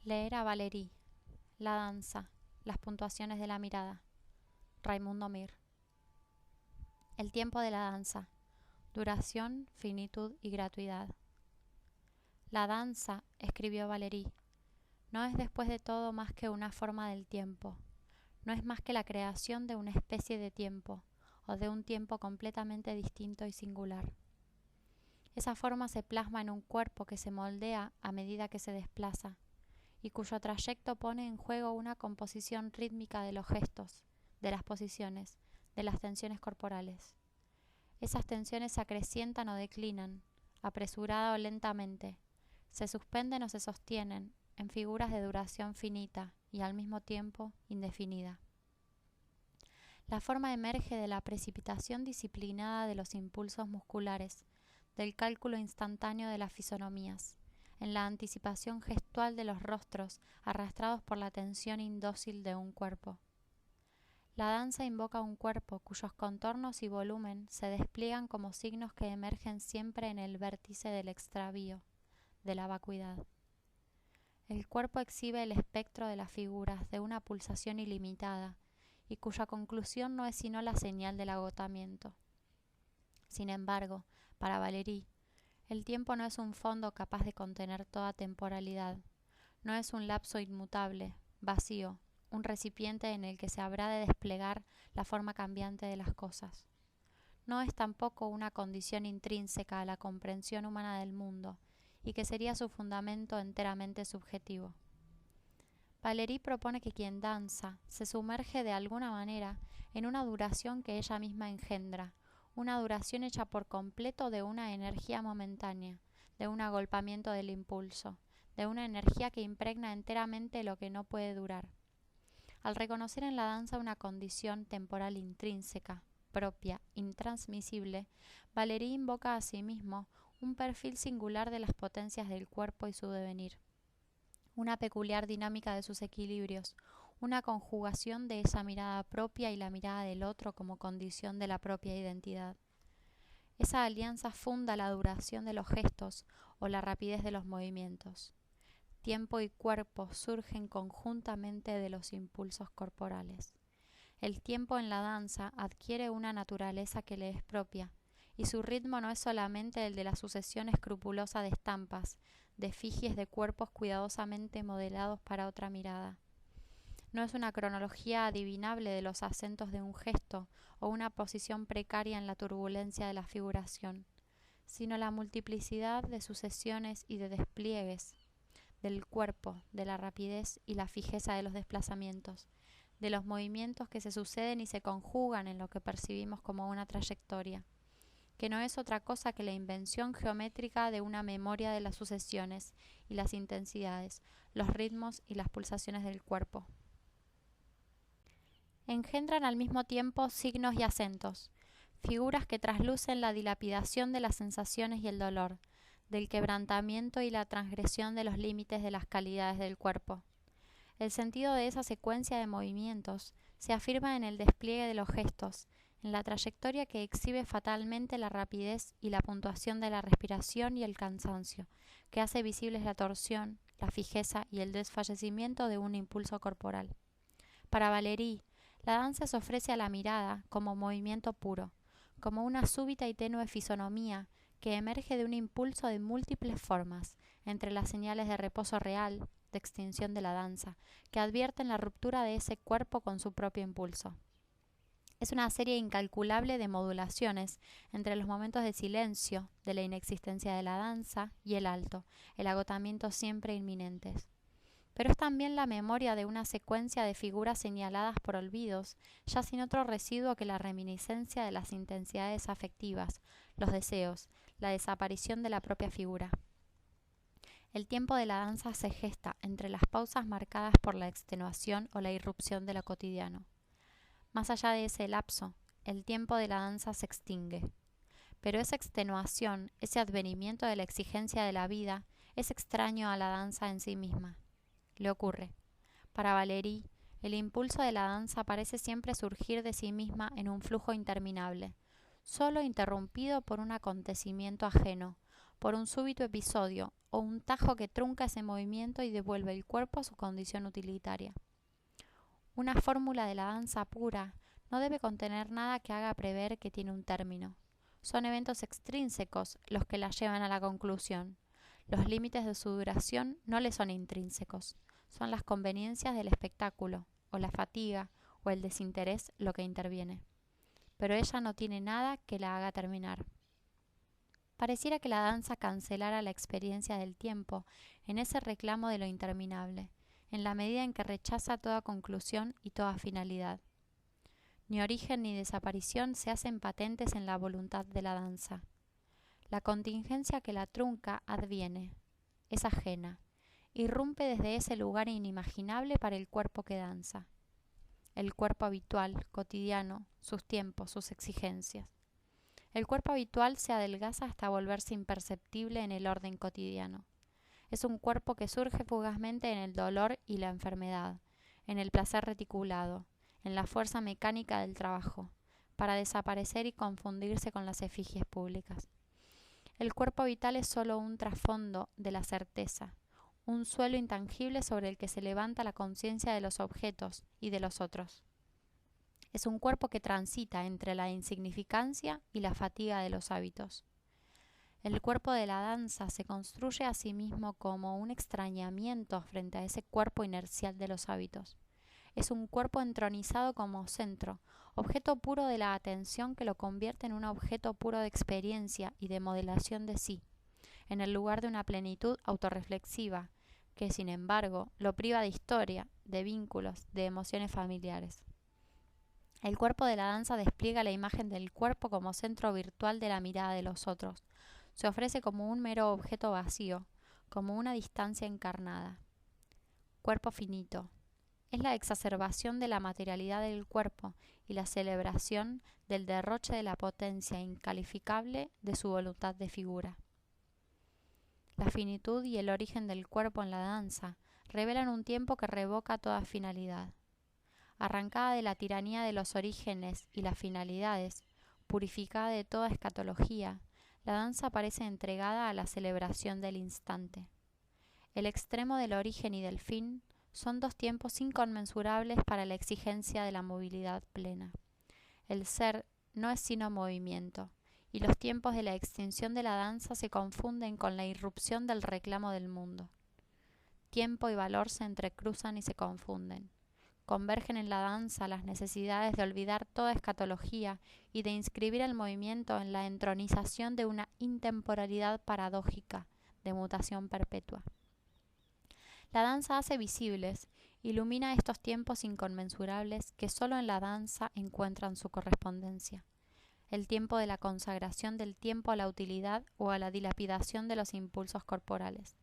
Leer a Valéry, la danza, las puntuaciones de la mirada. Raimundo Mir. El tiempo de la danza, duración, finitud y gratuidad. La danza, escribió Valéry, no es después de todo más que una forma del tiempo, no es más que la creación de una especie de tiempo, o de un tiempo completamente distinto y singular. Esa forma se plasma en un cuerpo que se moldea a medida que se desplaza, y cuyo trayecto pone en juego una composición rítmica de los gestos, de las posiciones, de las tensiones corporales. Esas tensiones se acrecientan o declinan, apresurada o lentamente, se suspenden o se sostienen en figuras de duración finita y al mismo tiempo indefinida. La forma emerge de la precipitación disciplinada de los impulsos musculares, del cálculo instantáneo de las fisonomías, en la anticipación gestual de los rostros arrastrados por la tensión indócil de un cuerpo. La danza invoca un cuerpo cuyos contornos y volumen se despliegan como signos que emergen siempre en el vértice del extravío, de la vacuidad. El cuerpo exhibe el espectro de las figuras de una pulsación ilimitada y cuya conclusión no es sino la señal del agotamiento. Sin embargo, para Valéry, el tiempo no es un fondo capaz de contener toda temporalidad, no es un lapso inmutable, vacío, un recipiente en el que se habrá de desplegar la forma cambiante de las cosas. No es tampoco una condición intrínseca a la comprensión humana del mundo, y que sería su fundamento enteramente subjetivo. Valéry propone que quien danza se sumerge de alguna manera en una duración que ella misma engendra, una duración hecha por completo de una energía momentánea, de un agolpamiento del impulso, de una energía que impregna enteramente lo que no puede durar. Al reconocer en la danza una condición temporal intrínseca, propia, intransmisible, Valéry invoca a sí mismo un perfil singular de las potencias del cuerpo y su devenir, una peculiar dinámica de sus equilibrios, una conjugación de esa mirada propia y la mirada del otro como condición de la propia identidad. Esa alianza funda la duración de los gestos o la rapidez de los movimientos. Tiempo y cuerpo surgen conjuntamente de los impulsos corporales. El tiempo en la danza adquiere una naturaleza que le es propia, y su ritmo no es solamente el de la sucesión escrupulosa de estampas, de efigies de cuerpos cuidadosamente modelados para otra mirada. No es una cronología adivinable de los acentos de un gesto o una posición precaria en la turbulencia de la figuración, sino la multiplicidad de sucesiones y de despliegues del cuerpo, de la rapidez y la fijeza de los desplazamientos, de los movimientos que se suceden y se conjugan en lo que percibimos como una trayectoria, que no es otra cosa que la invención geométrica de una memoria de las sucesiones y las intensidades, los ritmos y las pulsaciones del cuerpo. Engendran al mismo tiempo signos y acentos, figuras que traslucen la dilapidación de las sensaciones y el dolor, del quebrantamiento y la transgresión de los límites de las calidades del cuerpo. El sentido de esa secuencia de movimientos se afirma en el despliegue de los gestos, en la trayectoria que exhibe fatalmente la rapidez y la puntuación de la respiración y el cansancio, que hace visibles la torsión, la fijeza y el desfallecimiento de un impulso corporal. Para Valéry, la danza se ofrece a la mirada como movimiento puro, como una súbita y tenue fisonomía que emerge de un impulso de múltiples formas, entre las señales de reposo real, de extinción de la danza, que advierten la ruptura de ese cuerpo con su propio impulso. Es una serie incalculable de modulaciones entre los momentos de silencio, de la inexistencia de la danza, y el alto, el agotamiento siempre inminentes. Pero es también la memoria de una secuencia de figuras señaladas por olvidos, ya sin otro residuo que la reminiscencia de las intensidades afectivas, los deseos, la desaparición de la propia figura. El tiempo de la danza se gesta entre las pausas marcadas por la extenuación o la irrupción de lo cotidiano. Más allá de ese lapso, el tiempo de la danza se extingue. Pero esa extenuación, ese advenimiento de la exigencia de la vida, es extraño a la danza en sí misma. Le ocurre. Para Valéry, el impulso de la danza parece siempre surgir de sí misma en un flujo interminable, solo interrumpido por un acontecimiento ajeno, por un súbito episodio o un tajo que trunca ese movimiento y devuelve el cuerpo a su condición utilitaria. Una fórmula de la danza pura no debe contener nada que haga prever que tiene un término. Son eventos extrínsecos los que la llevan a la conclusión. Los límites de su duración no le son intrínsecos. Son las conveniencias del espectáculo, o la fatiga, o el desinterés lo que interviene. Pero ella no tiene nada que la haga terminar. Pareciera que la danza cancelara la experiencia del tiempo en ese reclamo de lo interminable, en la medida en que rechaza toda conclusión y toda finalidad. Ni origen ni desaparición se hacen patentes en la voluntad de la danza. La contingencia que la trunca adviene, es ajena, irrumpe desde ese lugar inimaginable para el cuerpo que danza. El cuerpo habitual, cotidiano, sus tiempos, sus exigencias. El cuerpo habitual se adelgaza hasta volverse imperceptible en el orden cotidiano. Es un cuerpo que surge fugazmente en el dolor y la enfermedad, en el placer reticulado, en la fuerza mecánica del trabajo, para desaparecer y confundirse con las efigies públicas. El cuerpo vital es solo un trasfondo de la certeza, un suelo intangible sobre el que se levanta la conciencia de los objetos y de los otros. Es un cuerpo que transita entre la insignificancia y la fatiga de los hábitos. El cuerpo de la danza se construye a sí mismo como un extrañamiento frente a ese cuerpo inercial de los hábitos. Es un cuerpo entronizado como centro, objeto puro de la atención que lo convierte en un objeto puro de experiencia y de modelación de sí, en el lugar de una plenitud autorreflexiva, que sin embargo lo priva de historia, de vínculos, de emociones familiares. El cuerpo de la danza despliega la imagen del cuerpo como centro virtual de la mirada de los otros. Se ofrece como un mero objeto vacío, como una distancia encarnada. Cuerpo finito. Es la exacerbación de la materialidad del cuerpo y la celebración del derroche de la potencia incalificable de su voluntad de figura. La finitud y el origen del cuerpo en la danza revelan un tiempo que revoca toda finalidad. Arrancada de la tiranía de los orígenes y las finalidades, purificada de toda escatología, la danza parece entregada a la celebración del instante. El extremo del origen y del fin son dos tiempos inconmensurables para la exigencia de la movilidad plena. El ser no es sino movimiento, y los tiempos de la extinción de la danza se confunden con la irrupción del reclamo del mundo. Tiempo y valor se entrecruzan y se confunden. Convergen en la danza las necesidades de olvidar toda escatología y de inscribir el movimiento en la entronización de una intemporalidad paradójica, de mutación perpetua. La danza hace visibles, ilumina estos tiempos inconmensurables que solo en la danza encuentran su correspondencia. El tiempo de la consagración del tiempo a la utilidad o a la dilapidación de los impulsos corporales.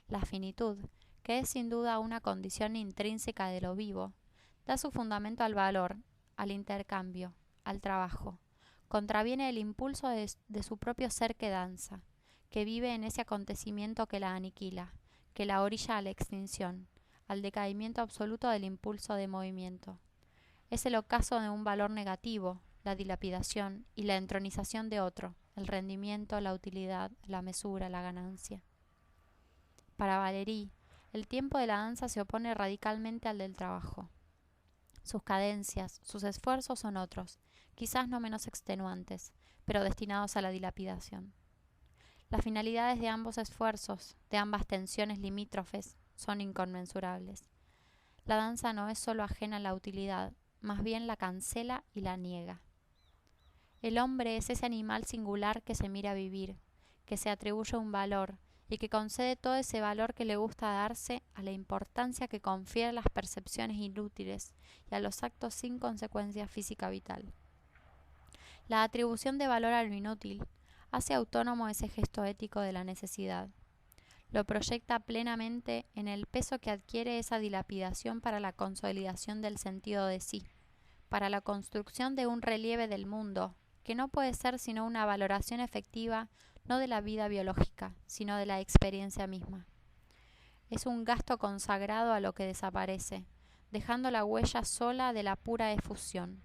La finitud, que es sin duda una condición intrínseca de lo vivo, da su fundamento al valor, al intercambio, al trabajo. Contraviene el impulso de su propio ser que danza, que vive en ese acontecimiento que la aniquila, que la orilla a la extinción, al decaimiento absoluto del impulso de movimiento. Es el ocaso de un valor negativo, la dilapidación y la entronización de otro, el rendimiento, la utilidad, la mesura, la ganancia. Para Valéry, el tiempo de la danza se opone radicalmente al del trabajo. Sus cadencias, sus esfuerzos son otros, quizás no menos extenuantes, pero destinados a la dilapidación. Las finalidades de ambos esfuerzos, de ambas tensiones limítrofes, son inconmensurables. La danza no es solo ajena a la utilidad, más bien la cancela y la niega. El hombre es ese animal singular que se mira vivir, que se atribuye un valor y que concede todo ese valor que le gusta darse a la importancia que confiere a las percepciones inútiles y a los actos sin consecuencia física vital. La atribución de valor a lo inútil hace autónomo ese gesto ético de la necesidad. Lo proyecta plenamente en el peso que adquiere esa dilapidación para la consolidación del sentido de sí, para la construcción de un relieve del mundo, que no puede ser sino una valoración efectiva no de la vida biológica, sino de la experiencia misma. Es un gasto consagrado a lo que desaparece, dejando la huella sola de la pura efusión.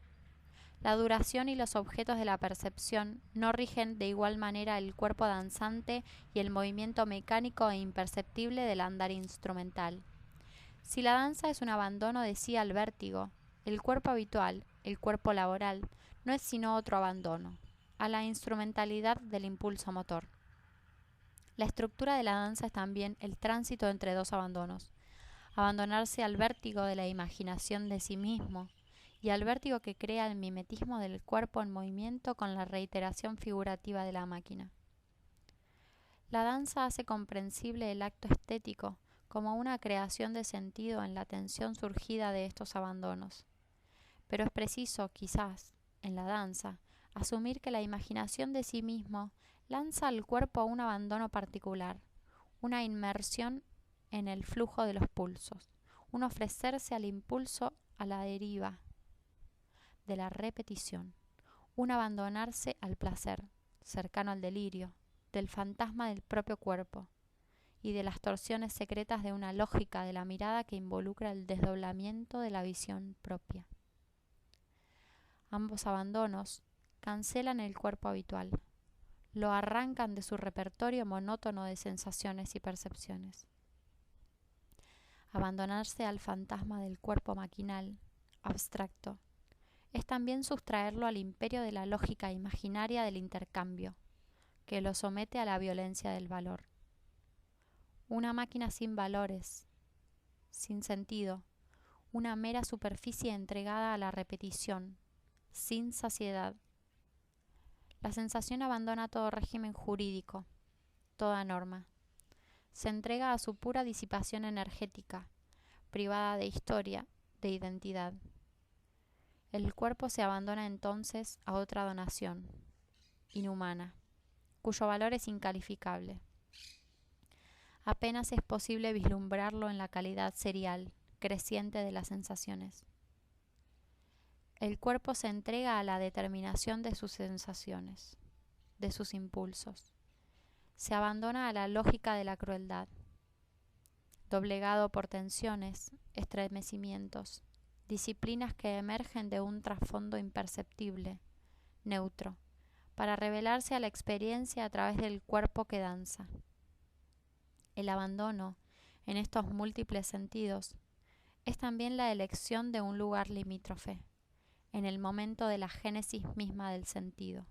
La duración y los objetos de la percepción no rigen de igual manera el cuerpo danzante y el movimiento mecánico e imperceptible del andar instrumental. Si la danza es un abandono de sí al vértigo, el cuerpo habitual, el cuerpo laboral, no es sino otro abandono, a la instrumentalidad del impulso motor. La estructura de la danza es también el tránsito entre dos abandonos: abandonarse al vértigo de la imaginación de sí mismo y al vértigo que crea el mimetismo del cuerpo en movimiento con la reiteración figurativa de la máquina. La danza hace comprensible el acto estético como una creación de sentido en la tensión surgida de estos abandonos. Pero es preciso, quizás, en la danza, asumir que la imaginación de sí mismo lanza al cuerpo a un abandono particular, una inmersión en el flujo de los pulsos, un ofrecerse al impulso a la deriva de la repetición, un abandonarse al placer, cercano al delirio, del fantasma del propio cuerpo y de las torsiones secretas de una lógica de la mirada que involucra el desdoblamiento de la visión propia. Ambos abandonos cancelan el cuerpo habitual, lo arrancan de su repertorio monótono de sensaciones y percepciones. Abandonarse al fantasma del cuerpo maquinal, abstracto, es también sustraerlo al imperio de la lógica imaginaria del intercambio, que lo somete a la violencia del valor. Una máquina sin valores, sin sentido, una mera superficie entregada a la repetición, sin saciedad. La sensación abandona todo régimen jurídico, toda norma. Se entrega a su pura disipación energética, privada de historia, de identidad. El cuerpo se abandona entonces a otra donación, inhumana, cuyo valor es incalificable. Apenas es posible vislumbrarlo en la calidad serial, creciente de las sensaciones. El cuerpo se entrega a la determinación de sus sensaciones, de sus impulsos. Se abandona a la lógica de la crueldad, doblegado por tensiones, estremecimientos, disciplinas que emergen de un trasfondo imperceptible, neutro, para revelarse a la experiencia a través del cuerpo que danza. El abandono, en estos múltiples sentidos, es también la elección de un lugar limítrofe, en el momento de la génesis misma del sentido.